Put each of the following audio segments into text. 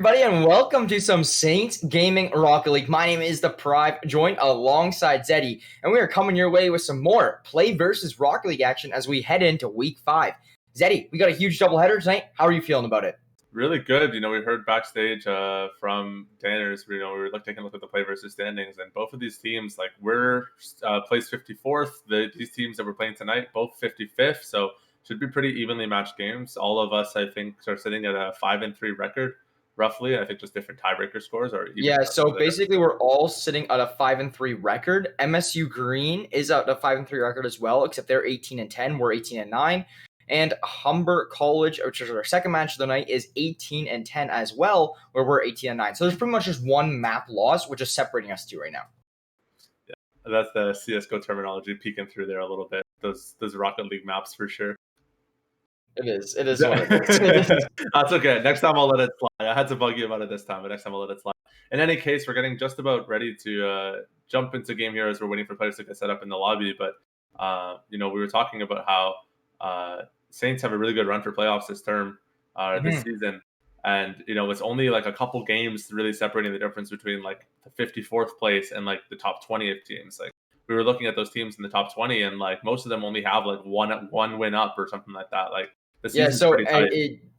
everybody, and welcome to some Saints Gaming Rocket League. My name is The Prive, joined alongside Zeddy, and we are coming your way with some more Play versus Rocket League action as we head into Week 5. Zeddy, we got a huge doubleheader tonight. How are you feeling about it? Really good. We heard backstage from Danners, we were taking a look at the Play versus standings, and both of these teams, we're placed 54th. These teams that we're playing tonight, both 55th, so should be pretty evenly matched games. All of us, I think, are sitting at a 5-3 record, roughly. I think just different tiebreaker scores are even. Yeah, so basically we're all sitting at a 5-3 record. MSU Green is at a 5-3 record as well, except they're 18-10. We're 18-9. And Humber College, which is our second match of the night, is 18-10 as well, where we're 18-9. So there's pretty much just one map loss, which is separating us two right now. Yeah, that's the CSGO terminology peeking through there a little bit. Those Rocket League maps for sure. It is what it is. That's okay. Next time I'll let it slide. I had to bug you about it this time, but next time I'll let it slide. In any case, we're getting just about ready to jump into game here as we're waiting for players to get set up in the lobby. But we were talking about how Saints have a really good run for playoffs this term, this season, and it's only a couple games really separating the difference between the 54th place and the top 20th teams. We were looking at those teams in the top 20, and most of them only have one win up or something like that. Yeah, so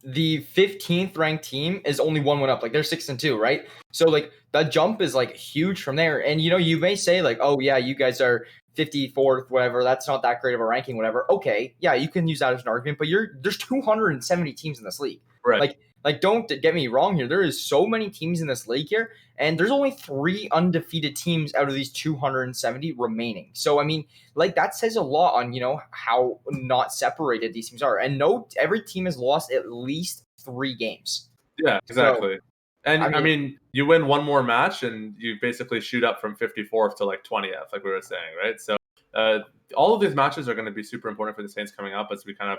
the 15th ranked team is only one win up. They're 6-2, right? So that jump is huge from there. And you may say oh yeah, you guys are 54th, whatever. That's not that great of a ranking, whatever. Okay, yeah, you can use that as an argument. But there's 270 teams in this league, right? Don't get me wrong here. There is so many teams in this league here, and there's only 3 undefeated teams out of these 270 remaining. So, I mean, that says a lot on, how not separated these teams are. And every team has lost at least 3 games. Yeah, exactly. So, and I mean, you win one more match and you basically shoot up from 54th to 20th, like we were saying, right? So all of these matches are going to be super important for the Saints coming up as we kind of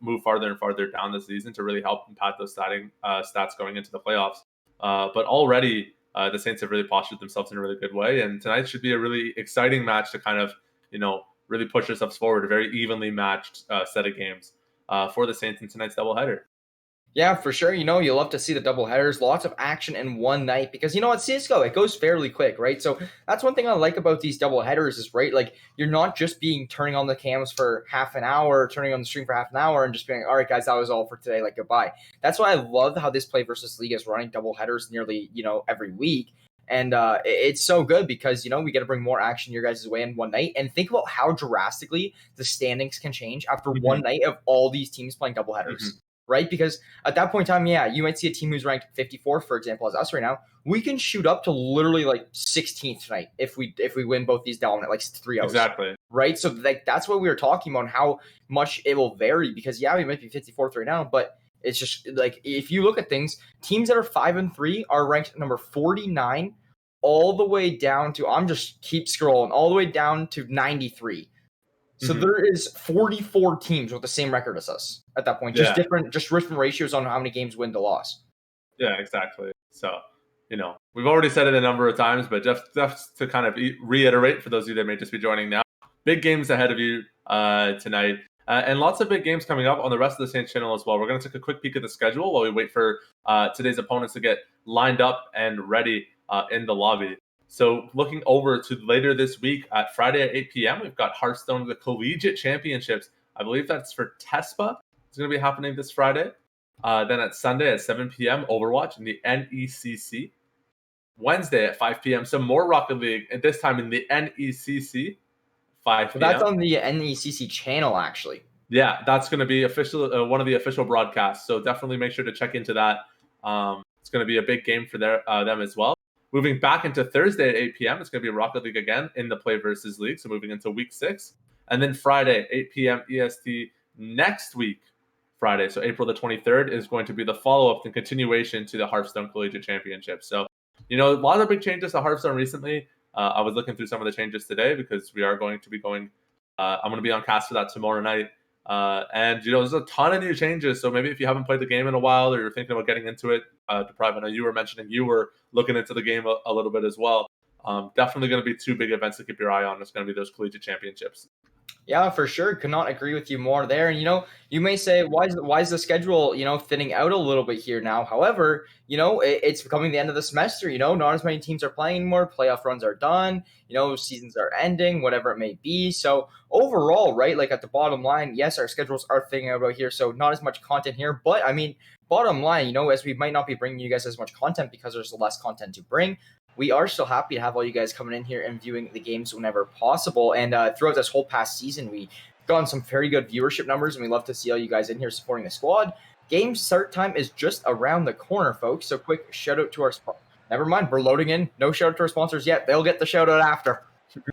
move farther and farther down the season to really help pad those stats going into the playoffs. But already the Saints have really postured themselves in a really good way, and tonight should be a really exciting match to kind of really push ourselves forward. A very evenly matched set of games for the Saints in tonight's doubleheader. Yeah, for sure. You love to see the doubleheaders, lots of action in one night because at CSGO, it goes fairly quick, right? So that's one thing I like about these doubleheaders is, right, you're not just turning on the cams for half an hour, turning on the stream for half an hour and just being all right, guys, that was all for today, goodbye. That's why I love how this Play versus League is running doubleheaders nearly, every week. And it's so good because, we get to bring more action your guys' way in one night. And think about how drastically the standings can change after one night of all these teams playing doubleheaders. Right? Because at that point in time, yeah, you might see a team who's ranked 54th, for example, as us right now. We can shoot up to literally 16th tonight if we win both these dominant 3-0. Exactly. Right? So that's what we were talking about, how much it will vary because yeah, we might be 54th right now, but it's just if you look at things, teams that are 5-3 are ranked number 49 all the way down to I'm just keep scrolling all the way down to 93. So there is 44 teams with the same record as us at that point. Just different ratios on how many games win to loss. Yeah, exactly. So, we've already said it a number of times, but just to kind of reiterate for those of you that may just be joining now, big games ahead of you tonight. And lots of big games coming up on the rest of the Saints channel as well. We're going to take a quick peek at the schedule while we wait for today's opponents to get lined up and ready in the lobby. So looking over to later this week at Friday at 8 p.m., we've got Hearthstone, the Collegiate Championships. I believe that's for TESPA. It's going to be happening this Friday. Then at Sunday at 7 p.m., Overwatch in the NECC. Wednesday at 5 p.m., some more Rocket League, and this time in the NECC, 5 p.m. That's on the NECC channel, actually. Yeah, that's going to be official, one of the official broadcasts. So definitely make sure to check into that. It's going to be a big game for them as well. Moving back into Thursday at 8 p.m., it's going to be Rocket League again in the Play versus League, so moving into Week 6. And then Friday, 8 p.m. EST next week, Friday, so April the 23rd, is going to be the follow-up and continuation to the Hearthstone Collegiate Championship. So, a lot of big changes to Hearthstone recently. I was looking through some of the changes today because we are going to be going I'm going to be on cast for that tomorrow night. And there's a ton of new changes. So maybe if you haven't played the game in a while or you're thinking about getting into it, Deprive, I know you were mentioning you were looking into the game a little bit as well. Definitely going to be 2 big events to keep your eye on. It's going to be those collegiate championships. Yeah, for sure. Could not agree with you more there. And you may say, why is the schedule, thinning out a little bit here now? However, it's becoming the end of the semester. Not as many teams are playing anymore. Playoff runs are done. Seasons are ending, whatever it may be. So overall, right, like at the bottom line, yes, our schedules are thinning out here. So not as much content here, but I mean, bottom line, as we might not be bringing you guys as much content because there's less content to bring, we are still happy to have all you guys coming in here and viewing the games whenever possible. And throughout this whole past season, we gotten some very good viewership numbers, and we love to see all you guys in here supporting the squad. Game start time is just around the corner, folks. So quick shout out to our never mind, we're loading in. No shout out to our sponsors yet. They'll get the shout out after.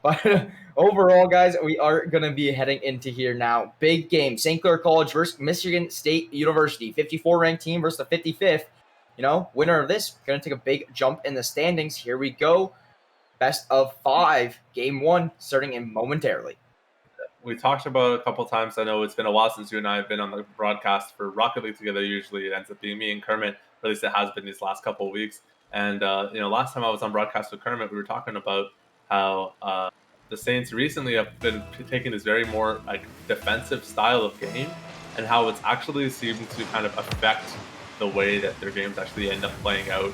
But overall, guys, we are going to be heading into here now. Big game. St. Clair College versus Michigan State University. 54 ranked team versus the 55th. Winner of this, going to take a big jump in the standings. Here we go. Best of 5. Game 1 starting in momentarily. We talked about a couple times. I know it's been a while since you and I have been on the broadcast for Rocket League together. Usually it ends up being me and Kermit, or at least it has been these last couple of weeks. And, last time I was on broadcast with Kermit, we were talking about how the Saints recently have been taking this very more like defensive style of game, and how it's actually seemed to kind of affect the way that their games actually end up playing out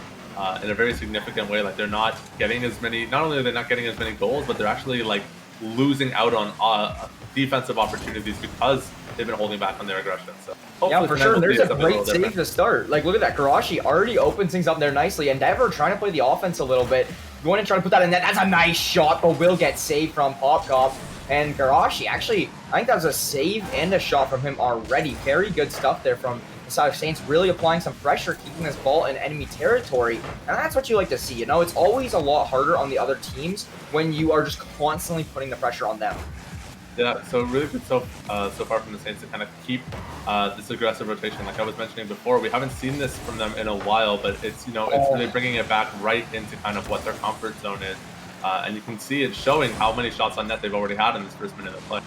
in a very significant way. Like they're not getting as many, not only are they not getting as many goals, but they're actually like losing out on defensive opportunities because they've been holding back on their aggression. So yeah, for sure. There's a great save to start. Like, look at that. Garashi already opens things up there nicely. Endeavor trying to play the offense a little bit. Going to try to put that in net. That's a nice shot, but will get saved from Popcop. And Garashi, actually, I think that was a save and a shot from him already. Very good stuff there from the side of Saints, really applying some pressure, keeping this ball in enemy territory. And that's what you like to see. It's always a lot harder on the other teams when you are just constantly putting the pressure on them. Yeah, so really good so far from the Saints to kind of keep this aggressive rotation. Like I was mentioning before, we haven't seen this from them in a while, but it's it's really bringing it back right into kind of what their comfort zone is, and you can see it showing how many shots on net they've already had in this first minute of play.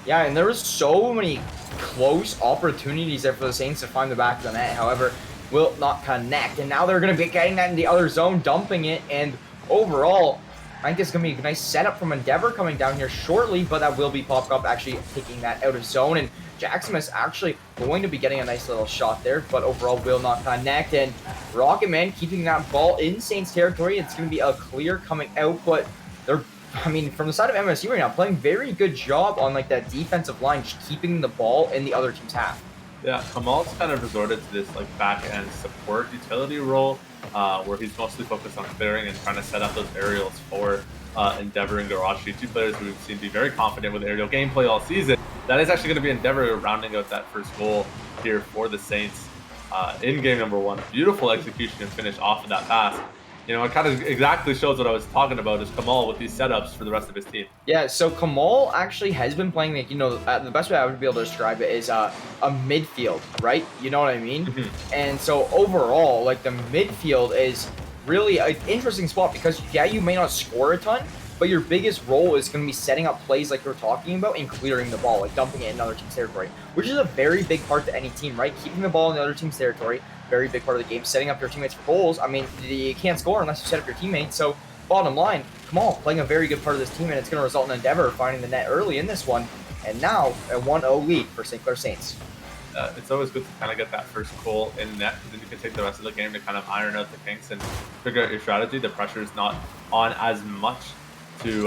Yeah, and there was so many close opportunities there for the Saints to find the back of the net. However, will not connect, and now they're going to be getting that in the other zone, dumping it, and overall, I think it's going to be a nice setup from Endeavor coming down here shortly, but that will be popped up actually taking that out of zone. And Jaximus actually going to be getting a nice little shot there, but overall will not connect. And Rocketman keeping that ball in Saints territory. It's going to be a clear coming out, but they're, from the side of MSU right now, playing very good job on like that defensive line, just keeping the ball in the other team's half. Yeah, Kamal's kind of resorted to this like back-end support utility role, where he's mostly focused on clearing and trying to set up those aerials for Endeavor and Garashi, two players who seem to be very confident with aerial gameplay all season. That is actually going to be Endeavor rounding out that first goal here for the Saints in game number 1. Beautiful execution and finish off of that pass. It kind of exactly shows what I was talking about is Kamal with these setups for the rest of his team. Yeah, so Kamal actually has been playing, like, the best way I would be able to describe it is a midfield, right? You know what I mean? Mm-hmm. And so overall, like, the midfield is really an interesting spot because, yeah, you may not score a ton, but your biggest role is going to be setting up plays like you're talking about and clearing the ball, like dumping it in another team's territory, which is a very big part to any team, right? Keeping the ball in the other team's territory, very big part of the game. Setting up your teammates for goals. I mean, you can't score unless you set up your teammates. So bottom line, Kamal playing a very good part of this team, and it's going to result in Endeavor finding the net early in this one. And now a 1-0 lead for St. Clair Saints. It's always good to kind of get that first goal in net, because then you can take the rest of the game to kind of iron out the kinks and figure out your strategy. The pressure is not on as much to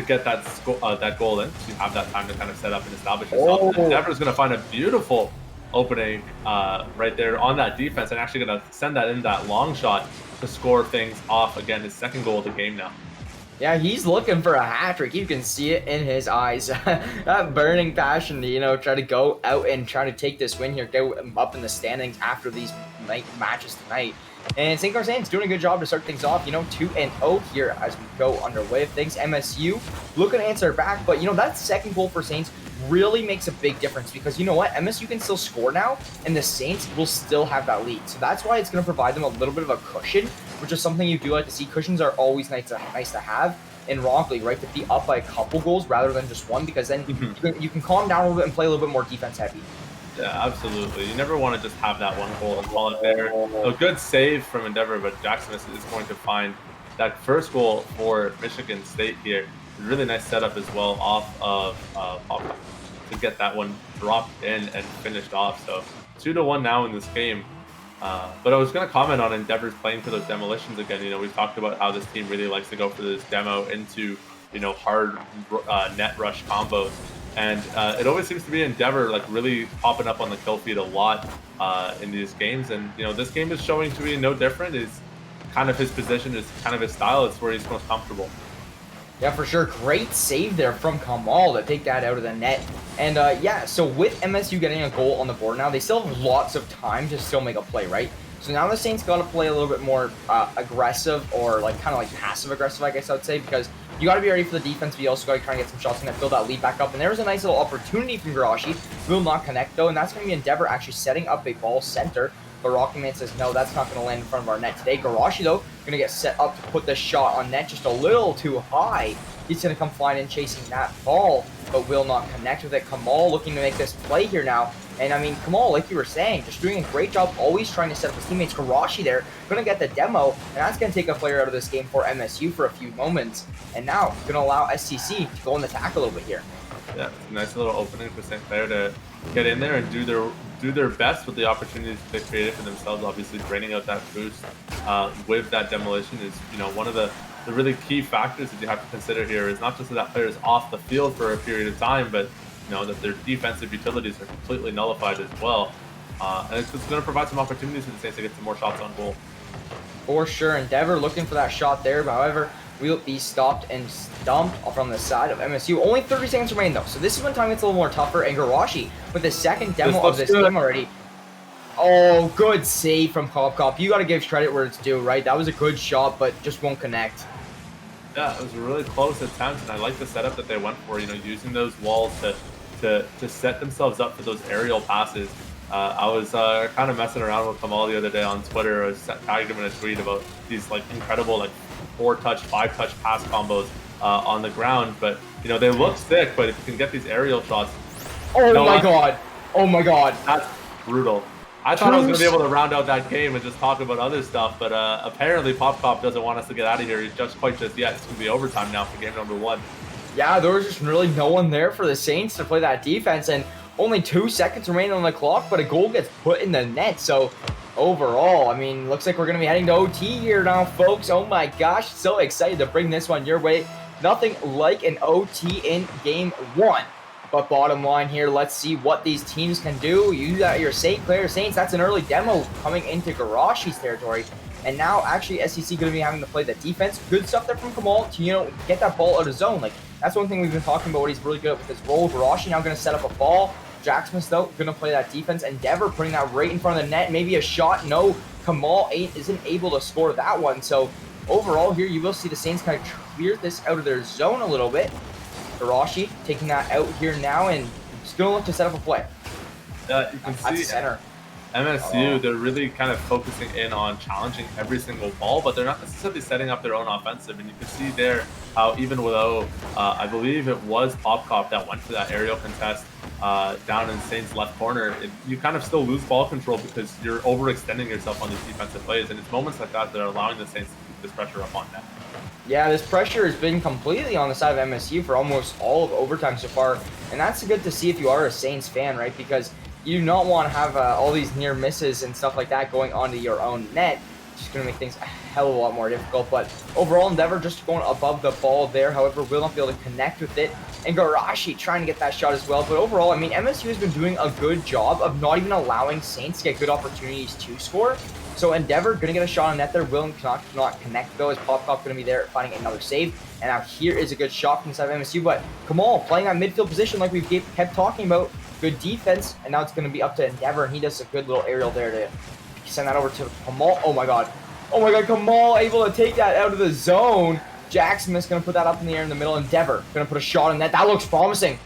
get that goal in. So you have that time to kind of set up and establish yourself. And Endeavor is going to find a beautiful opening right there on that defense, and actually going to send that in that long shot to score things off. Again, his second goal of the game now. Yeah, he's looking for a hat trick. You can see it in his eyes. That burning passion to, try to go out and try to take this win here, go up in the standings after these matches tonight. And St. Clair Saints doing a good job to start things off, 2-0 here as we go underway of things. MSU looking to answer back, but, that second goal for Saints really makes a big difference because you know what? MSU can still score now, and the Saints will still have that lead. So that's why it's going to provide them a little bit of a cushion, which is something you do like to see. Cushions are always nice to have in Rocket League, right? To be up by a couple goals rather than just one, because then you can calm down a little bit and play a little bit more defense heavy. Yeah, absolutely. You never want to just have that one goal and call it there. A good save from Endeavor, but Jackson is going to find that first goal for Michigan State here. Really nice setup as well off of Pop to get that one dropped in and finished off. So 2-1 now in this game. But I was going to comment on Endeavor's playing for those demolitions again. You know, we've talked about how this team really likes to go for this demo into, you know, hard net rush combos. And it always seems to be Endeavor like really popping up on the kill feed a lot in these games. And, you know, this game is showing to be no different. It's kind of his position, is kind of his style. It's where he's most comfortable. Yeah, for sure. Great save there from Kamal to take that out of the net. And yeah, so with MSU getting a goal on the board now, they still have lots of time to still make a play, right? So now the Saints got to play a little bit more aggressive, or like kind of like passive aggressive, I guess I would say, because you got to be ready for the defense, but you also got to try and get some shots and build that lead back up. And there was a nice little opportunity from Garashi. Will not connect though, and that's going to be Endeavor actually setting up a ball center. But Rocky Man says, no, that's not going to land in front of our net today. Garashi, though, going to get set up to put the shot on net just a little too high. He's going to come flying in chasing that ball, but will not connect with it. Kamal looking to make this play here now. And, I mean, Kamal, like you were saying, just doing a great job always trying to set up his teammates. Garashi there, going to get the demo, and that's going to take a player out of this game for MSU for a few moments. And now, going to allow SCC to go in the attack a little bit here. Yeah, it's a nice little opening for St. Clair to get in there and do their best with the opportunities they created for themselves. Obviously, draining out that boost with that demolition is, you know, one of the really key factors that you have to consider here. Is not just that that player is off the field for a period of time, but you know that their defensive utilities are completely nullified as well. And it's going to provide some opportunities for the Saints to get some more shots on goal. For sure, Endeavor looking for that shot there, but however, will be stopped and stumped from the side of MSU. Only 30 seconds remain though, so this is when time gets a little more tougher. And Garashi with the second demo of this game already. Oh, good save from Cop. You got to give credit where it's due, right? That was a good shot, but just won't connect. Yeah, it was a really close attempt, and I like the setup that they went for. You know, using those walls to set themselves up for those aerial passes. I was kind of messing around with Kamal the other day on Twitter. I was tagged him in a tweet about these like incredible like 4-touch, 5-touch pass combos on the ground. But you know they look sick. But if you can get these aerial shots, oh my god, oh my god, that's brutal. I thought I was going to be able to round out that game and just talk about other stuff, but apparently Popcop doesn't want us to get out of here just yet. It's going to be overtime now for game number 1. Yeah, there was just really no one there for the Saints to play that defense, and only 2 seconds remain on the clock, but a goal gets put in the net. So overall, I mean, looks like we're going to be heading to OT here now, folks. Oh my gosh, so excited to bring this one your way. Nothing like an OT in game 1. But bottom line here, let's see what these teams can do. You got your St. Clair Saints. That's an early demo coming into Garashi's territory. And now, actually, SEC going to be having to play the defense. Good stuff there from Kamal to, you know, get that ball out of zone. Like, that's one thing we've been talking about, what he's really good at with his role. Garashi now going to set up a ball. Jacksmith, though, going to play that defense. Endeavor putting that right in front of the net. Maybe a shot. No, Kamal isn't able to score that one. So, overall here, you will see the Saints kind of clear this out of their zone a little bit. Garashi taking that out here now and still look to set up a play. You can see center. MSU, they're really kind of focusing in on challenging every single ball, but they're not necessarily setting up their own offensive. And you can see there how even though I believe it was Popcop that went for that aerial contest down in Saints' left corner, you kind of still lose ball control because you're overextending yourself on these defensive plays. And it's moments like that that are allowing the Saints to keep this pressure up on net. Yeah, this pressure has been completely on the side of MSU for almost all of overtime so far. And that's good to see if you are a Saints fan, right? Because you do not want to have all these near misses and stuff like that going onto your own net. It's just going to make things a hell of a lot more difficult. But overall, Endeavor just going above the ball there. However, will not be able to connect with it. And Garashi trying to get that shot as well. But overall, I mean, MSU has been doing a good job of not even allowing Saints to get good opportunities to score. So Endeavor going to get a shot on net there. Will not connect though, as Popcop going to be there finding another save. And now here is a good shot from the side of MSU. But Kamal playing that midfield position like we've kept talking about. Good defense. And now it's going to be up to Endeavor. And he does a good little aerial there to send that over to Kamal. Oh my god. Oh my god, Kamal able to take that out of the zone. Jacksmith's going to put that up in the air in the middle. Endeavor going to put a shot on net. That looks promising.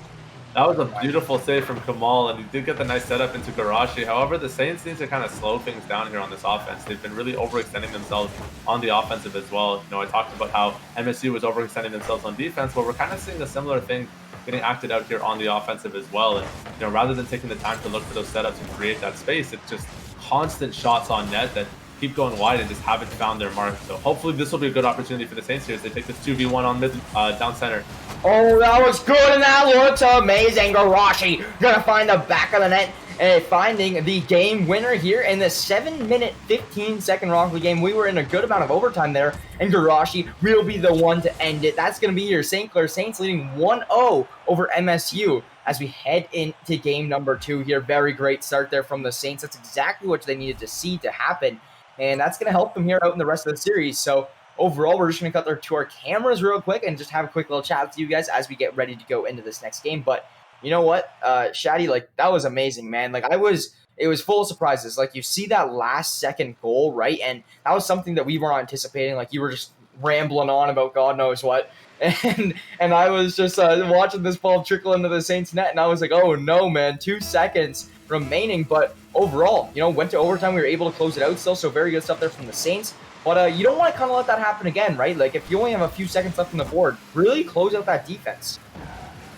That was a beautiful save from Kamal, and he did get the nice setup into Garashi. However, the Saints need to kind of slow things down here on this offense. They've been really overextending themselves on the offensive as well. You know, I talked about how MSU was overextending themselves on defense, but we're kind of seeing a similar thing getting acted out here on the offensive as well. And, you know, rather than taking the time to look for those setups and create that space, it's just constant shots on net that keep going wide and just haven't found their mark. So hopefully this will be a good opportunity for the Saints here as they take this 2v1 on mid, down center. Oh, that was good, and that looks amazing. Garashi gonna find the back of the net and finding the game winner here in the 7-minute, 15-second Rocket League game. We were in a good amount of overtime there, and Garashi will be the one to end it. That's gonna be your St. Clair Saints leading 1-0 over MSU as we head into game number 2 here. Very great start there from the Saints. That's exactly what they needed to see to happen, and that's gonna help them here out in the rest of the series. So overall, we're just going to cut to our cameras real quick and just have a quick little chat with you guys as we get ready to go into this next game. But you know what, Shaddy, like, that was amazing, man. Like, it was full of surprises. Like, you see that last second goal, right? And that was something that we weren't anticipating. Like, you were just rambling on about God knows what. And I was just watching this ball trickle into the Saints net, and I was like, oh no, man, 2 seconds remaining. But overall, went to overtime. We were able to close it out still, so very good stuff there from the Saints. But you don't want to kind of let that happen again, right? Like, if you only have a few seconds left on the board, really close out that defense.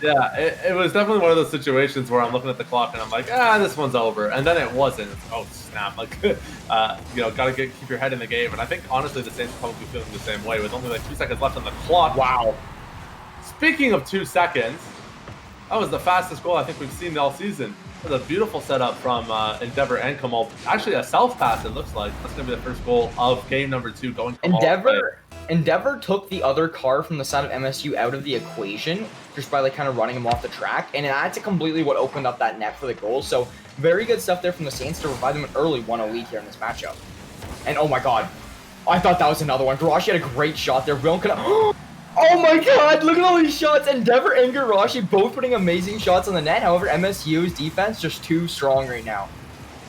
Yeah, it was definitely one of those situations where I'm looking at the clock and I'm like, this one's over. And then it wasn't. It's, oh, snap. Like, got to keep your head in the game. And I think, honestly, the Saints are probably feeling the same way with only like 2 seconds left on the clock. Wow. Speaking of 2 seconds, that was the fastest goal I think we've seen all season. It was a beautiful setup from Endeavor and Kamal. Actually, a self-pass, it looks like. That's going to be the first goal of game number 2 going Kamal. Endeavor took the other car from the side of MSU out of the equation just by, like, kind of running him off the track. And that's completely what opened up that net for the goal. So very good stuff there from the Saints to provide them an early 1-0 lead here in this matchup. And, oh, my God. I thought that was another one. Garashi had a great shot there. Will could have... Oh my God, look at all these shots. Endeavor and Garashi both putting amazing shots on the net. However, MSU's defense just too strong right now.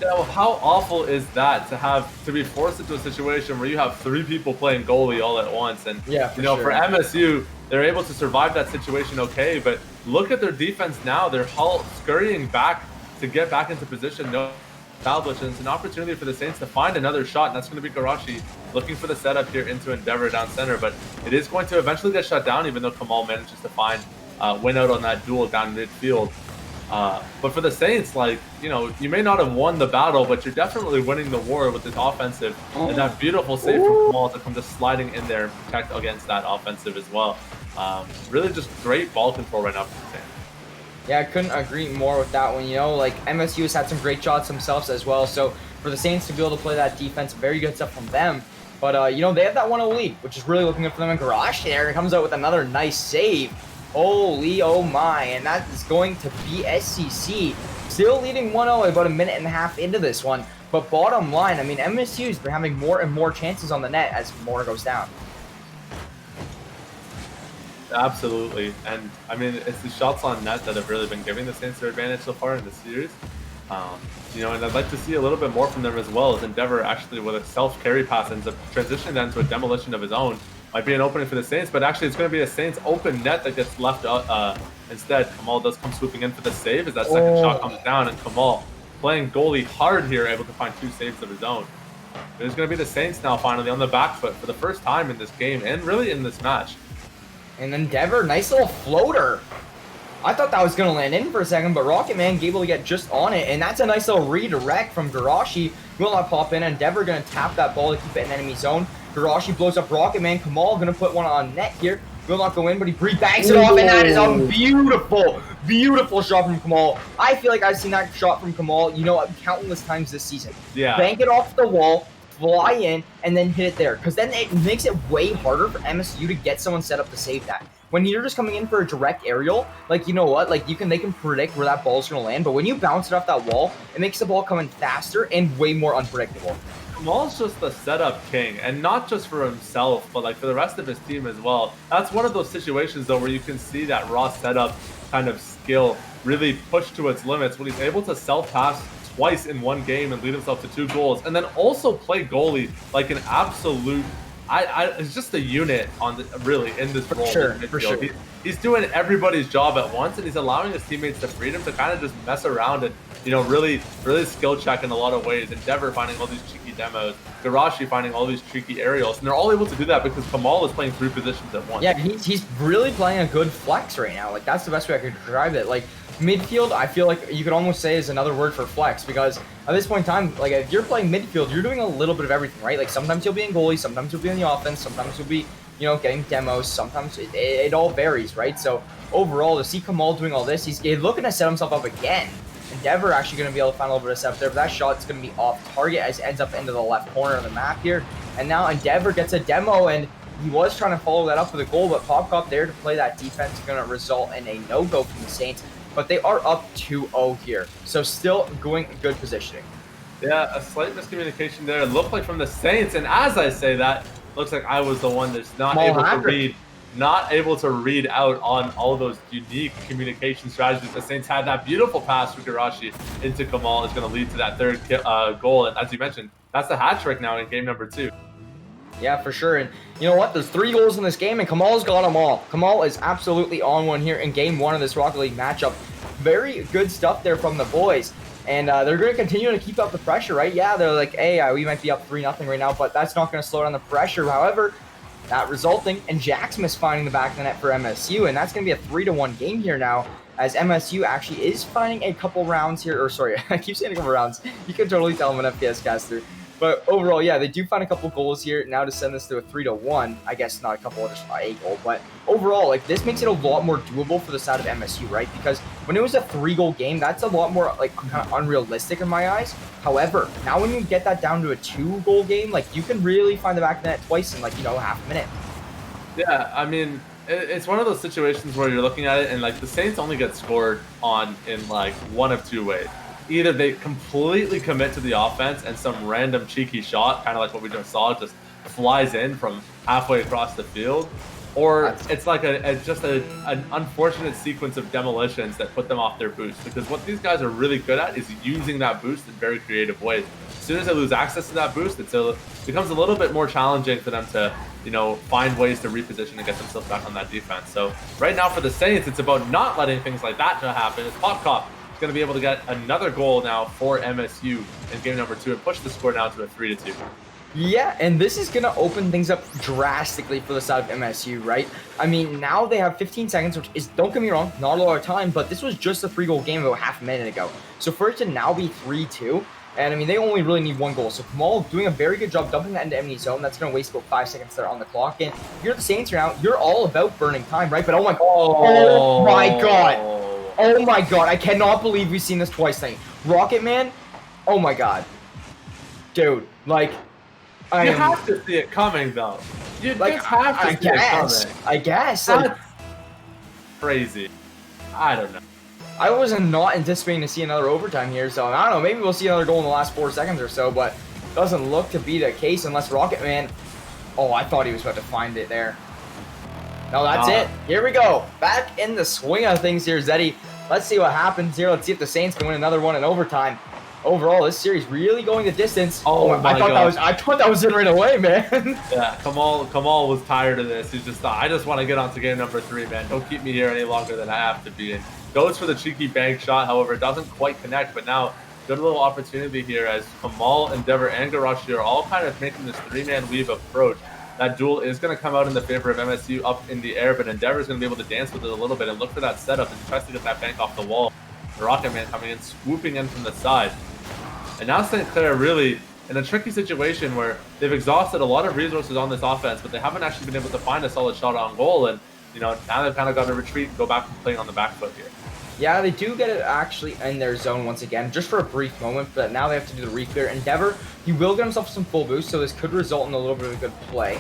Yeah, well, how awful is that to be forced into a situation where you have 3 people playing goalie all at once? And, yeah, for MSU, they're able to survive that situation okay. But look at their defense now. They're scurrying back to get back into position. No establishment. And it's an opportunity for the Saints to find another shot, and that's going to be Garashi looking for the setup here into Endeavor down center. But it is going to eventually get shut down, even though Kamal manages to find win out on that duel down midfield. But for the Saints, like, you may not have won the battle, but you're definitely winning the war with this offensive. And that beautiful save from Kamal to come just sliding in there and protect against that offensive as well. Really just great ball control right now for the Saints. Yeah, I couldn't agree more with that one. Like, MSU has had some great shots themselves as well. So for the Saints to be able to play that defense, very good stuff from them. But, they have that 1-0 lead, which is really looking good for them. And Garage there comes out with another nice save. Holy oh my, and that is going to be SCC. Still leading 1-0 about a minute and a half into this one. But bottom line, I mean, MSU's been having more and more chances on the net as more goes down. Absolutely. And, I mean, it's the shots on net that have really been giving the Saints their advantage so far in the series. And I'd like to see a little bit more from them as well, as Endeavor actually with a self-carry pass ends up transitioning that into a demolition of his own. Might be an opening for the Saints, but actually it's going to be a Saints open net that gets left instead. Kamal does come swooping in for the save as that second shot comes down, and Kamal playing goalie hard here, able to find 2 saves of his own. There's going to be the Saints now finally on the back foot for the first time in this game and really in this match. And Endeavor, nice little floater. I thought that was going to land in for a second, but Rocket Man able to get just on it, and that's a nice little redirect from Garashi. Will not pop in. Endeavor going to tap that ball to keep it in enemy zone. Garashi blows up Rocket Man. Kamal going to put one on net here. Will not go in, but he banks it off, and that is a beautiful, beautiful shot from Kamal. I feel like I've seen that shot from Kamal, countless times this season. Yeah. Bank it off the wall, fly in, and then hit it there. Because then it makes it way harder for MSU to get someone set up to save that. When you're just coming in for a direct aerial, like, you know what? Like, they can predict where that ball's going to land. But when you bounce it off that wall, it makes the ball come in faster and way more unpredictable. Kamal's just the setup king, and not just for himself, but like for the rest of his team as well. That's one of those situations though where you can see that raw setup kind of skill really pushed to its limits when he's able to self-pass twice in one game and lead himself to 2 goals, and then also play goalie like an absolute. It's just a unit really in this role. For sure. He's doing everybody's job at once, and he's allowing his teammates the freedom to kind of just mess around and really skill check in a lot of ways. Endeavor finding all these cheeky demos, Garashi finding all these cheeky aerials, and they're all able to do that because Kamal is playing 3 positions at once. Yeah, he's really playing a good flex right now. Like, that's the best way I could describe it. Like, midfield, I feel like you could almost say is another word for flex, because at this point in time, like, if you're playing midfield, you're doing a little bit of everything, right? Like, sometimes you'll be in goalie, sometimes you'll be in the offense, sometimes you'll be getting demos. Sometimes it all varies, right? So overall, to see Kamal doing all this, he's looking to set himself up again. Endeavor actually going to be able to find a little bit of setup there, but that shot's going to be off target as it ends up into the left corner of the map here. And now Endeavor gets a demo, and he was trying to follow that up with a goal, but Popcop there to play that defense is going to result in a no-go from the Saints. But they are up 2-0 here, so still going good positioning. Yeah, a slight miscommunication there. It looked like from the Saints, and as I say that, looks like I was the one that's not able to read out on all of those unique communication strategies. The Saints had that beautiful pass for Garashi into Kamal is going to lead to that third goal, and as you mentioned, that's the hat trick now in game number 2. Yeah, for sure. And you know what? There's 3 goals in this game, and Kamal's got them all. Kamal is absolutely on one here in game 1 of this Rocket League matchup. Very good stuff there from the boys. And they're going to continue to keep up the pressure, right? Yeah, they're like, hey, we might be up 3-0 right now, but that's not going to slow down the pressure. However, that resulting in Jax misfinding the back of the net for MSU, and that's going to be a 3-1 game here now, as MSU actually is finding a couple rounds here, or sorry, I keep saying a couple rounds. You can totally tell I'm an FPS caster. But overall, yeah, they do find a couple goals here now to send this to a 3-1. I guess not a couple, just a goal. But overall, like, this makes it a lot more doable for the side of MSU, right? Because when it was a 3-goal game, that's a lot more, like, kind of unrealistic in my eyes. However, now when you get that down to a 2-goal game, like, you can really find the back of the net twice in, like, half a minute. Yeah, I mean, it's one of those situations where you're looking at it and, like, the Saints only get scored on in, like, one of 2 ways. Either they completely commit to the offense and some random cheeky shot, kind of like what we just saw, just flies in from halfway across the field, or it's like an unfortunate sequence of demolitions that put them off their boost. Because what these guys are really good at is using that boost in very creative ways. As soon as they lose access to that boost, it becomes a little bit more challenging for them to, find ways to reposition and get themselves back on that defense. So right now for the Saints, it's about not letting things like that happen. It's Popcop going to be able to get another goal now for MSU in game number 2 and push the score now to a 3-2. Yeah, and this is going to open things up drastically for the side of MSU, right? I mean, now they have 15 seconds, which is, don't get me wrong, not a lot of time, but this was just a 3-goal game about half a minute ago. So for it to now be 3-2, and I mean, they only really need 1 goal. So Kamal doing a very good job dumping that into enemy zone. That's going to waste about 5 seconds there on the clock. And if you're the Saints right now, you're all about burning time, right? But oh my god. Oh my god, I cannot believe we've seen this twice tonight. Rocket Man, oh my god. Dude, like, you have to see it coming, though. You just have to see it coming. I guess. That's crazy. I don't know. I was not anticipating to see another overtime here, so I don't know, maybe we'll see another goal in the last 4 seconds or so, but doesn't look to be the case unless Rocket Man... Oh, I thought he was about to find it there. No, that's it. Here we go. Back in the swing of things here, Zeddy. Let's see what happens here. Let's see if the Saints can win another one in overtime. Overall, this series really going the distance. Oh my God. I thought that was in right away, man. Yeah, Kamal was tired of this. He just thought, I just want to get on to game number 3, man. Don't keep me here any longer than I have to be. And goes for the cheeky bank shot. However, it doesn't quite connect. But now, good little opportunity here as Kamal, Endeavor, and Garashi are all kind of making this 3-man weave approach. That duel is going to come out in the favor of MSU up in the air, but Endeavor is going to be able to dance with it a little bit and look for that setup as he tries to get that bank off the wall. The Rocket Man coming in, swooping in from the side. And now St. Clair really in a tricky situation where they've exhausted a lot of resources on this offense, but they haven't actually been able to find a solid shot on goal. And, now they've kind of got to retreat and go back and playing on the back foot here. Yeah, they do get it actually in their zone once again, just for a brief moment, but now they have to do the re-clear. Endeavor, he will get himself some full boost, so this could result in a little bit of a good play.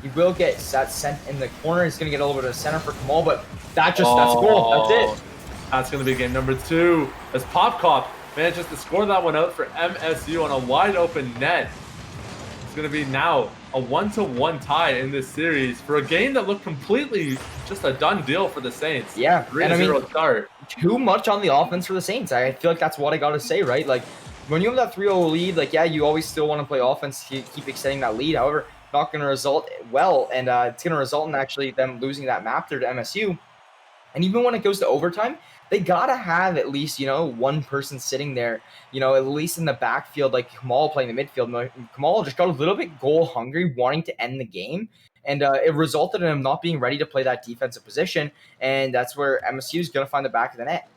He will get that sent in the corner. He's going to get a little bit of center for Kamal, but that's a goal. That's it. That's going to be game number 2 as Popcop manages to score that one out for MSU on a wide open net. It's going to be now a 1-1 tie in this series for a game that looked completely just a done deal for the Saints. Yeah, 3-0 start. Too much on the offense for the Saints. I feel like that's what I got to say, right? Like, when you have that 3-0 lead, like, yeah, you always still want to play offense to keep extending that lead. However, not going to result well, and it's going to result in actually them losing that map there to MSU. And even when it goes to overtime, they got to have at least, one person sitting there, at least in the backfield, like Kamal playing the midfield. Kamal just got a little bit goal hungry, wanting to end the game. And it resulted in him not being ready to play that defensive position. And that's where MSU is going to find the back of the net.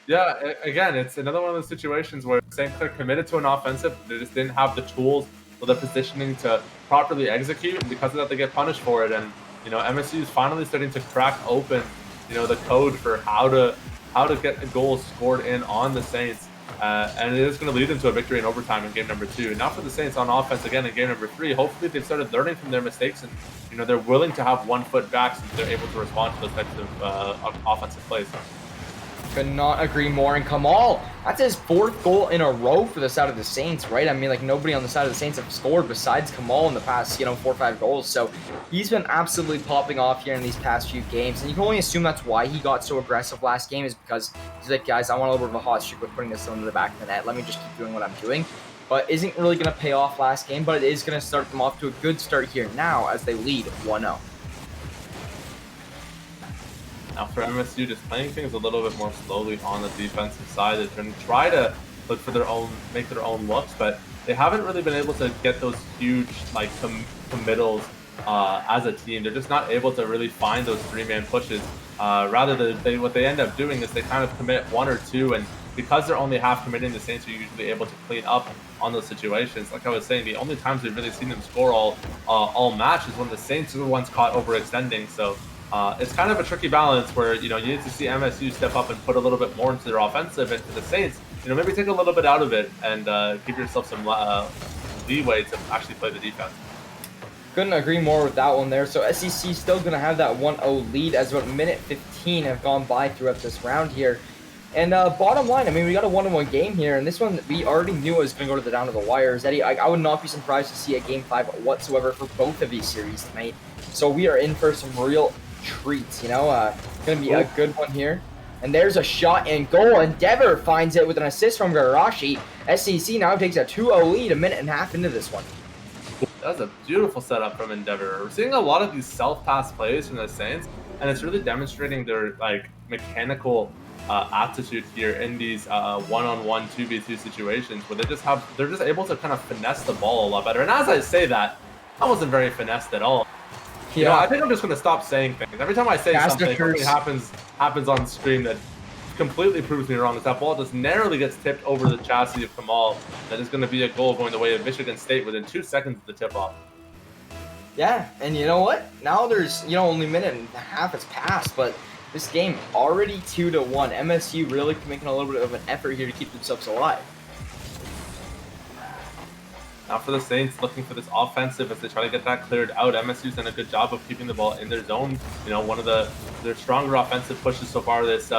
Yeah, again, it's another one of those situations where St. Clair committed to an offensive. They just didn't have the tools with the positioning to properly execute, and because of that, they get punished for it. And MSU is finally starting to crack open, the code for how to get a goal scored in on the Saints. And it is going to lead them to a victory in overtime in game number 2. Now for the Saints on offense again in game number 3, hopefully they've started learning from their mistakes and they're willing to have 1 foot back so they're able to respond to those types of offensive plays. Could not agree more. And Kamal, that's his 4th goal in a row for the side of the Saints, right? I mean, like, nobody on the side of the Saints have scored besides Kamal in the past, 4 or 5 goals. So he's been absolutely popping off here in these past few games. And you can only assume that's why he got so aggressive last game, is because he's like, guys, I want a little bit of a hot streak with putting this into the back of the net. Let me just keep doing what I'm doing. But isn't really going to pay off last game, but it is going to start them off to a good start here now as they lead 1-0. Now for MSU, just playing things a little bit more slowly on the defensive side. They're going to try to look for make their own looks, but they haven't really been able to get those huge committals as a team. They're just not able to really find those 3-man pushes. Rather, what they end up doing is they kind of commit 1 or 2, and because they're only half committing, the Saints are usually able to clean up on those situations. Like I was saying, the only times we've really seen them score all match is when the Saints are the ones caught overextending. So it's kind of a tricky balance where you need to see MSU step up and put a little bit more into their offensive, and for the Saints, maybe take a little bit out of it and give yourself some leeway to actually play the defense. Couldn't agree more with that one there. So SEC still going to have that 1-0 lead as about minute 15 have gone by throughout this round here. And bottom line, I mean, we got a 1-1 game here, and this one we already knew it was going to go to the down to the wires. Eddie, I would not be surprised to see a game 5 whatsoever for both of these series tonight. So we are in for some real treats, going to be a good one here. And there's a shot and goal. Endeavor finds it with an assist from Garashi. SEC now takes a 2-0 lead a minute and a half into this one. That was a beautiful setup from Endeavor. We're seeing a lot of these self-pass plays from the Saints, and it's really demonstrating their mechanical aptitude here in these one-on-one 2v2 situations where they're just able to kind of finesse the ball a lot better. And as I say that, I wasn't very finessed at all. Yeah, I think I'm just going to stop saying things. Every time I say something happens on screen that completely proves me wrong. That ball just narrowly gets tipped over the chassis of Kamal. That is going to be a goal going the way of Michigan State within 2 seconds of the tip-off. Yeah, and you know what? Now there's, only a minute and a half has passed, but this game already 2-1. MSU really making a little bit of an effort here to keep themselves alive. Now for the Saints, looking for this offensive as they try to get that cleared out. MSU's done a good job of keeping the ball in their zone. One of their stronger offensive pushes so far this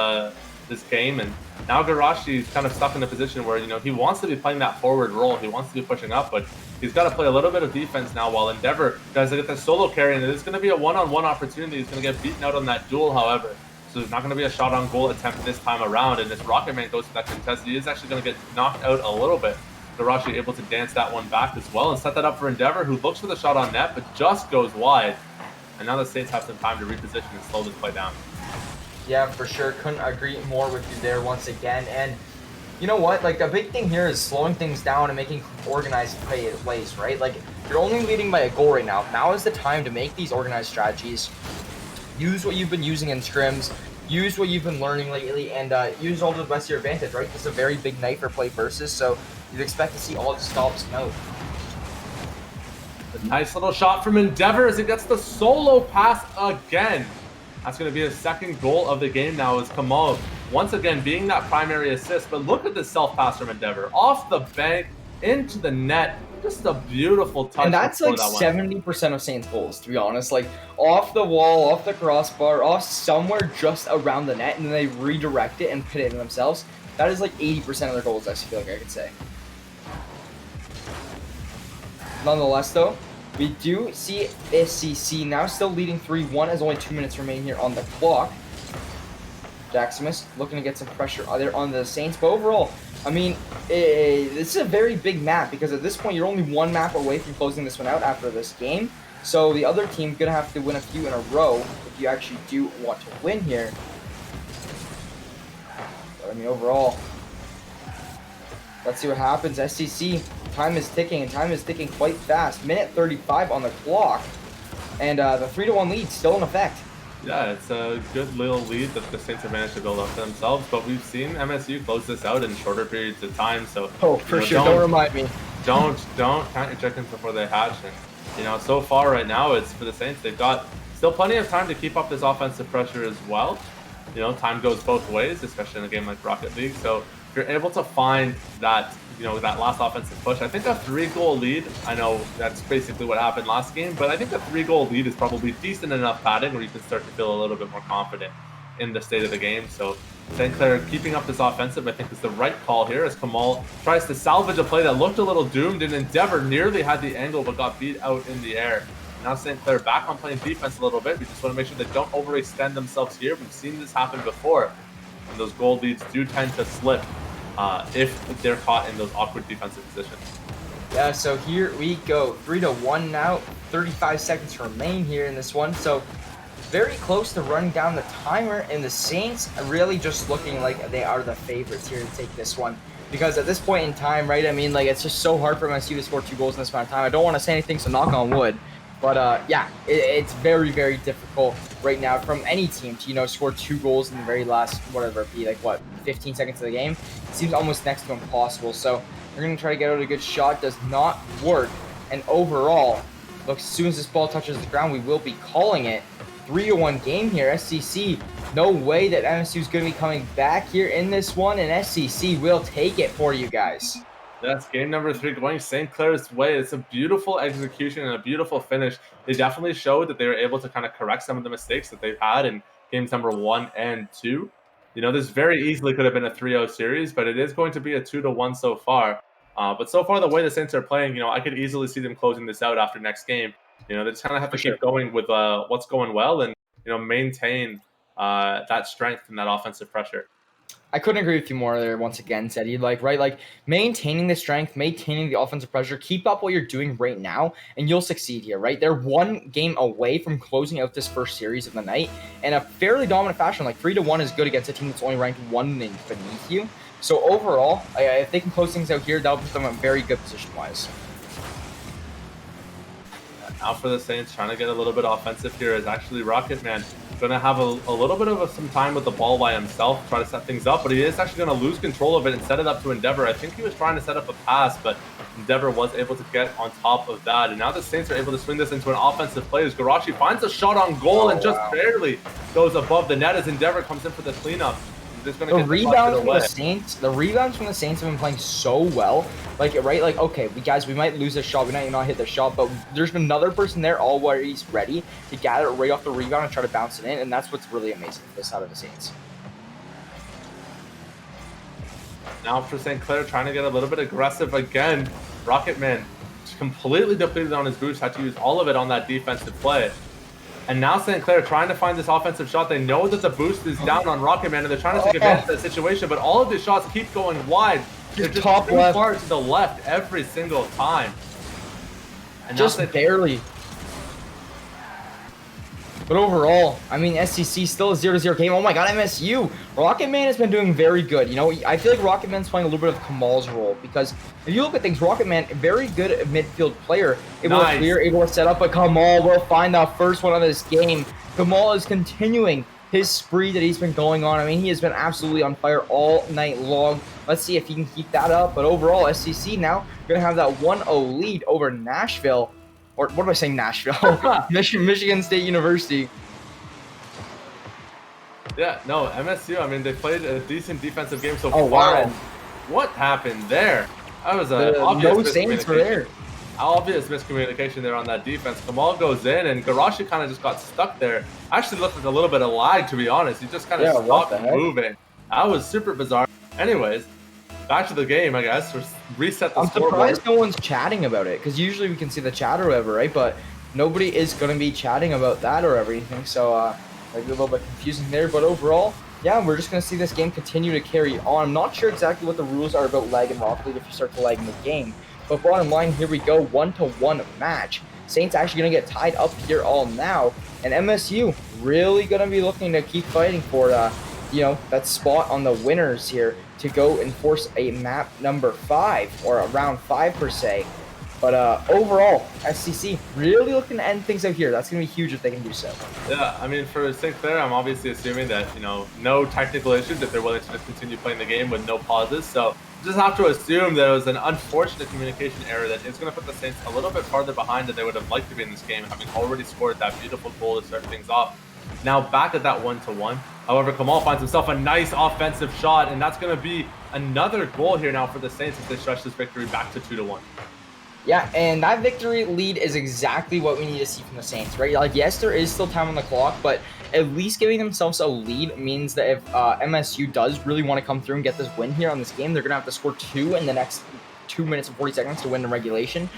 game, and now Garashi is kind of stuck in a position where he wants to be playing that forward role. He wants to be pushing up, but he's got to play a little bit of defense now. While Endeavor tries to get the solo carry, and it's going to be a one-on-one opportunity. He's going to get beaten out on that duel, however. So there's not going to be a shot on goal attempt this time around. And if Rocket Man goes to that contest, he is actually going to get knocked out a little bit. Garashi able to dance that one back as well and set that up for Endeavor, who looks for the shot on net, but just goes wide. And now the Saints have some time to reposition and slow this play down. Yeah, for sure. Couldn't agree more with you there once again. And you know what? The big thing here is slowing things down and making organized plays, right? You're only leading by a goal right now. Now is the time to make these organized strategies. Use what you've been using in scrims. Use what you've been learning lately, and use all to the best of your advantage, right? This is a very big night for play versus, so you'd expect to see all the stops out. A nice little shot from Endeavor as he gets the solo pass again. That's going to be his 2nd goal of the game now as Kamal once again being that primary assist. But look at the self-pass from Endeavor. Off the bank, into the net. Just a beautiful touch. And that's 70% of Saints goals, to be honest. Off the wall, off the crossbar, off somewhere just around the net, and then they redirect it and put it in themselves. That is 80% of their goals, I feel like I could say. Nonetheless, though, we do see SEC now still leading 3-1 as only 2 minutes remain here on the clock. Jack Smith looking to get some pressure there on the Saints. But overall, I mean, this is a very big map because at this point, you're only 1 map away from closing this one out after this game. So the other team going to have to win a few in a row if you actually do want to win here. But, I mean, overall, let's see what happens. SEC, time is ticking, and time is ticking quite fast. Minute 35 on the clock, and the 3-1 lead still in effect. Yeah, it's a good little lead that the Saints have managed to build up for themselves, but we've seen MSU close this out in shorter periods of time. So for sure, don't remind me. don't count your chickens before they hatch. And you know, so far right now, it's for the Saints. They've got still plenty of time to keep up this offensive pressure as well. You know, time goes both ways, especially in a game like Rocket League. So if you're able to find that, you know, that last offensive push, I think a 3-goal lead, I know that's basically what happened last game, but I think a 3-goal lead is probably decent enough padding where you can start to feel a little bit more confident in the state of the game. So St. Clair keeping up this offensive, I think, is the right call here as Kamal tries to salvage a play that looked a little doomed, and Endeavor nearly had the angle but got beat out in the air. Now St. Clair back on playing defense a little bit. We just want to make sure they don't overextend themselves here. We've seen this happen before, and those goal leads do tend to slip if they're caught in those awkward defensive positions. Yeah, so here we go. 3-1 now. 35 seconds remain here in this one. So very close to running down the timer, and the Saints are really just looking like they are the favorites here to take this one. Because at this point in time, right, I mean, like, it's just so hard for MSU to score 2 goals in this amount of time. I don't want to say anything, so knock on wood. But, yeah, it's very, very difficult right now from any team to, you know, score 2 goals in the very last, whatever it be, like, what, 15 seconds of the game? It seems almost next to impossible. So we're going to try to get out a good shot. Does not work. And overall, look, as soon as this ball touches the ground, we will be calling it. 3-1 game here. SCC, no way that MSU is going to be coming back here in this one, and SCC will take it for you guys. That's game number 3 going St. Clair's way. It's a beautiful execution and a beautiful finish. They definitely showed that they were able to kind of correct some of the mistakes that they've had in games number 1 and 2. You know, this very easily could have been a 3-0 series, but it is going to be a 2-1 so far. But so far, the way the Saints are playing, you know, I could easily see them closing this out after next game. You know, they just kind of have to keep going with what's going well and, you know, maintain that strength and that offensive pressure. I couldn't agree with you more there once again, Teddy. Like, right, like maintaining the strength, maintaining the offensive pressure, keep up what you're doing right now, and you'll succeed here, right? They're 1 game away from closing out this first series of the night in a fairly dominant fashion. Like 3-1 is good against a team that's only ranked 1 beneath you. So overall, if they can close things out here, that'll put them in a very good position-wise. Now for the Saints, trying to get a little bit offensive here is actually Rocket Man. Going to have a little bit of some time with the ball by himself, try to set things up, but he is actually going to lose control of it and set it up to Endeavor. I think he was trying to set up a pass, but Endeavor was able to get on top of that. And now the Saints are able to swing this into an offensive play as Garashi finds a shot on goal and just barely goes above the net as Endeavor comes in for the cleanup. The rebounds from the Saints, have been playing so well. Like, right, like, okay, we might lose this shot, we might not hit the shot, but there's been another person there always ready to gather it right off the rebound and try to bounce it in, and that's what's really amazing for this side of the Saints. Now for St. Clair, trying to get a little bit aggressive again. Rocketman completely depleted on his boost, had to use all of it on that defensive play. And now St. Clair trying to find this offensive shot. They know that the boost is down on Rocketman, and they're trying to take advantage of that situation, but all of the shots keep going wide. They're just top too far to the left every single time. And just barely. But overall, I mean, SCC still a 0-0 game. Oh my god, MSU! Rocketman has been doing very good. You know, I feel like Rocketman's playing a little bit of Kamal's role, because if you look at things, Rocketman, very good midfield player, able to clear, able to set up, but Kamal will find the first one of this game. Kamal is continuing his spree that he's been going on. I mean, he has been absolutely on fire all night long. Let's see if he can keep that up. But overall, SCC now going to have that 1-0 lead over Nashville. Or what am I saying, Nashville? Michigan State University. Yeah, no, MSU, I mean, they played a decent defensive game so far. Wow. And what happened there? That was an obvious miscommunication. Obvious miscommunication there on that defense. Kamal goes in, and Garashi kind of just got stuck there. Actually looked like a little bit of lag, to be honest. He just kind of stopped moving. That was super bizarre. Anyways, back to the game, I guess. Reset the scoreboard. I'm surprised no one's chatting about it, because usually we can see the chat or whatever, right? But nobody is going to be chatting about that or everything, so maybe a little bit confusing there. But overall, yeah, we're just going to see this game continue to carry on. I'm not sure exactly what the rules are about lag in Rocket League if you start to lag in the game. But bottom line, here we go, 1-1 match. Saints actually going to get tied up here all now. And MSU really going to be looking to keep fighting for, you know, that spot on the winners here to go and force a map number 5, or a round 5 per se. But overall, SCC really looking to end things out here. That's going to be huge if they can do so. Yeah, I mean, for St. Clair, I'm obviously assuming that, no technical issues if they're willing to just continue playing the game with no pauses. So just have to assume that it was an unfortunate communication error that is going to put the Saints a little bit farther behind than they would have liked to be in this game, having already scored that beautiful goal to start things off. Now back at that 1-1. However, Kamal finds himself a nice offensive shot, and that's going to be another goal here now for the Saints as they stretch this victory back to 2-1. Yeah, and that victory lead is exactly what we need to see from the Saints, right? Like, yes, there is still time on the clock, but at least giving themselves a lead means that if MSU does really want to come through and get this win here on this game, they're going to have to score 2 in the next 2 minutes and 40 seconds to win the regulation.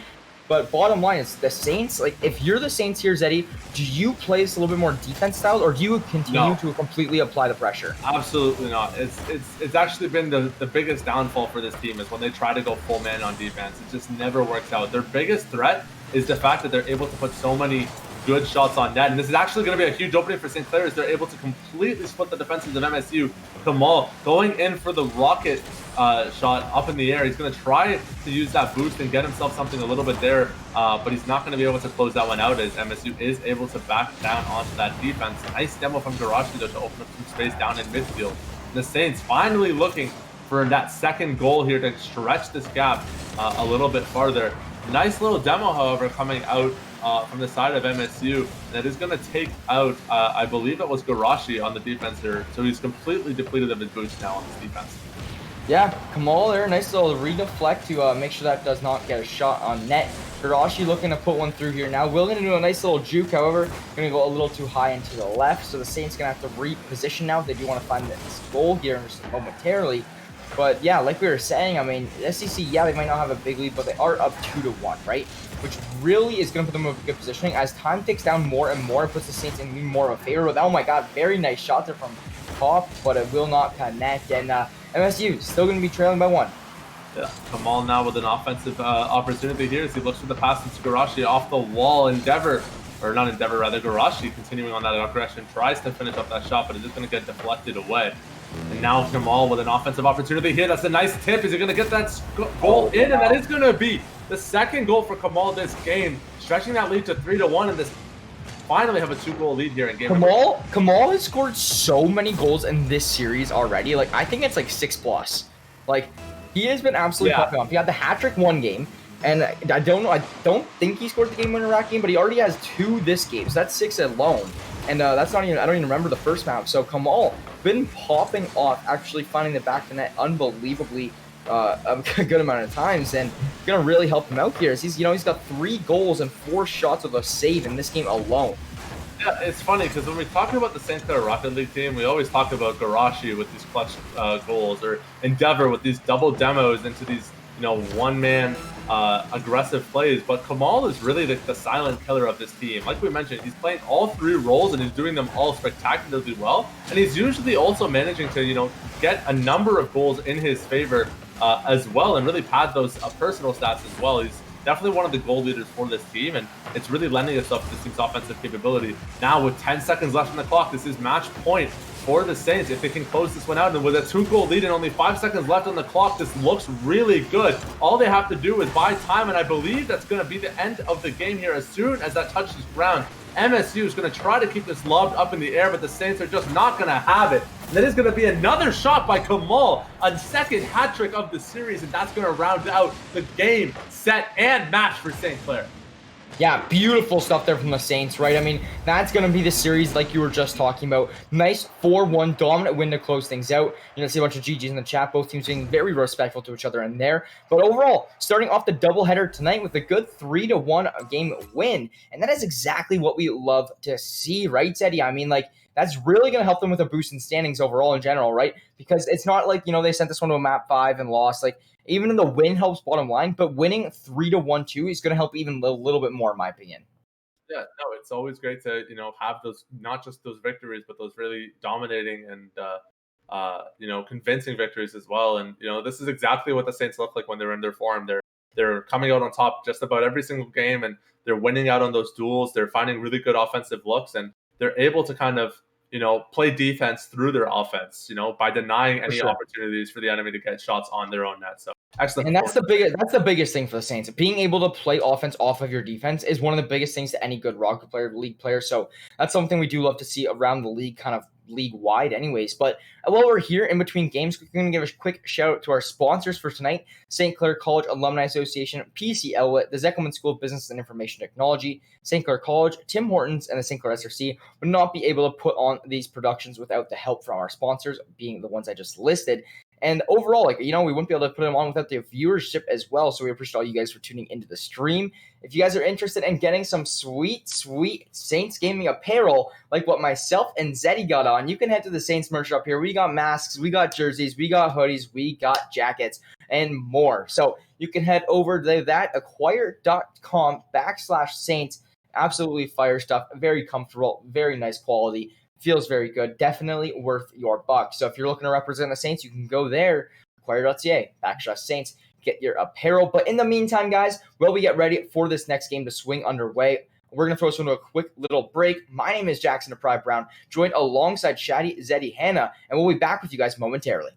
But bottom line is the Saints, like, if you're the Saints here, Zeddy, do you play this a little bit more defense style, or do you continue to completely apply the pressure? Absolutely not. It's actually been the biggest downfall for this team is when they try to go full man on defense. It just never works out. Their biggest threat is the fact that they're able to put so many good shots on net. And this is actually going to be a huge opening for St. Clair as they're able to completely split the defenses of MSU. Kamal going in for the rocket shot up in the air. He's going to try to use that boost and get himself something a little bit there, but he's not going to be able to close that one out as MSU is able to back down onto that defense. Nice demo from Garashi though to open up some space down in midfield. The Saints finally looking for that second goal here to stretch this gap a little bit farther. Nice little demo, however, coming out from the side of MSU that is going to take out, I believe it was Garashi on the defense here. So he's completely depleted of his boost now on this defense. Yeah, Kamal there, nice little redeflect to make sure that does not get a shot on net. Garashi looking to put one through here now. Will going to do a nice little juke, however, going to go a little too high into the left. So the Saints going to have to reposition now if they do want to find this goal here just momentarily. But yeah, like we were saying, I mean, SEC, yeah, they might not have a big lead, but they are up 2-1, right? Which really is going to put them in a good positioning. As time ticks down more and more, it puts the Saints in more of a favor. But oh my god, very nice shot there from Pop, but it will not connect. And MSU still going to be trailing by 1. Yeah, Kamal now with an offensive opportunity here as he looks for the pass into Garashi off the wall. Garashi continuing on that aggression, tries to finish up that shot, but it's just going to get deflected away. And now Kamal with an offensive opportunity here. That's a nice tip. Is he going to get that goal in? And that is going to be the second goal for Kamal this game, stretching that lead to 3-1, and this finally have a 2-goal lead here in game. Kamal has scored so many goals in this series already. Like, I think it's like 6+. Like, he has been absolutely popping off. He had the hat trick one game, and I don't think he scored the game winner rack game, but he already has 2 this game. So that's 6 alone. And that's not even, I don't even remember the first map. So Kamal been popping off, actually finding the back of the net unbelievably a good amount of times, and gonna really help him out here. As he's got 3 goals and 4 shots with a save in this game alone. Yeah, it's funny because when we talk about the St. Clair Rocket League team, we always talk about Garashi with these clutch goals, or Endeavor with these double demos into these one-man aggressive plays. But Kamal is really the silent killer of this team. Like we mentioned, he's playing all 3 roles and he's doing them all spectacularly well. And he's usually also managing to get a number of goals in his favor as well, and really pad those personal stats as well. He's definitely one of the goal leaders for this team, and it's really lending itself to this team's offensive capability. Now, with 10 seconds left on the clock, this is match point for the Saints if they can close this one out. And with a 2-goal lead and only 5 seconds left on the clock, this looks really good. All they have to do is buy time, and I believe that's going to be the end of the game here as soon as that touches ground. MSU is going to try to keep this lobbed up in the air, but the Saints are just not going to have it. And that is going to be another shot by Kamal, a second hat trick of the series, and that's going to round out the game, set, and match for St. Clair. Yeah, beautiful stuff there from the Saints, right? I mean, that's going to be the series like you were just talking about. Nice 4-1 dominant win to close things out. See a bunch of GGs in the chat. Both teams being very respectful to each other in there. But overall, starting off the doubleheader tonight with a good 3-1 game win. And that is exactly what we love to see, right, Zeddy? I mean, like, that's really going to help them with a boost in standings overall in general, right? Because it's not like, they sent this one to a map 5 and lost. Like, even in the win helps bottom line, but winning 3-1 too is going to help even a little bit more, in my opinion. Yeah, no, it's always great to have those, not just those victories, but those really dominating and convincing victories as well. And this is exactly what the Saints look like when they're in their form. They're coming out on top just about every single game, and they're winning out on those duels. They're finding really good offensive looks, and they're able to kind of play defense through their offense, by denying any opportunities for the enemy to get shots on their own net. So Excellent. And that's the biggest thing for the Saints. Being able to play offense off of your defense is one of the biggest things to any good Rocket player, league player. So that's something we do love to see around the league, kind of league wide, anyways. But while we're here in between games, we're going to give a quick shout out to our sponsors for tonight: St. Clair College Alumni Association, PC Elwood, the Zekelman School of Business and Information Technology, St. Clair College, Tim Hortons, and the St. Clair SRC would not be able to put on these productions without the help from our sponsors, being the ones I just listed. And overall, we wouldn't be able to put them on without the viewership as well. So we appreciate all you guys for tuning into the stream. If you guys are interested in getting some sweet, sweet Saints gaming apparel, like what myself and Zeddy got on, you can head to the Saints merch shop here. We got masks, we got jerseys, we got hoodies, we got jackets, and more. So you can head over to that, acquire.com/Saints. Absolutely fire stuff. Very comfortable, very nice quality. Feels very good. Definitely worth your buck. So if you're looking to represent the Saints, you can go there, acquire.ca/Saints, get your apparel. But in the meantime, guys, while we get ready for this next game to swing underway, we're going to throw us into a quick little break. My name is Jackson of Pride Brown, joined alongside Shaddy Zeddy Hannah, and we'll be back with you guys momentarily.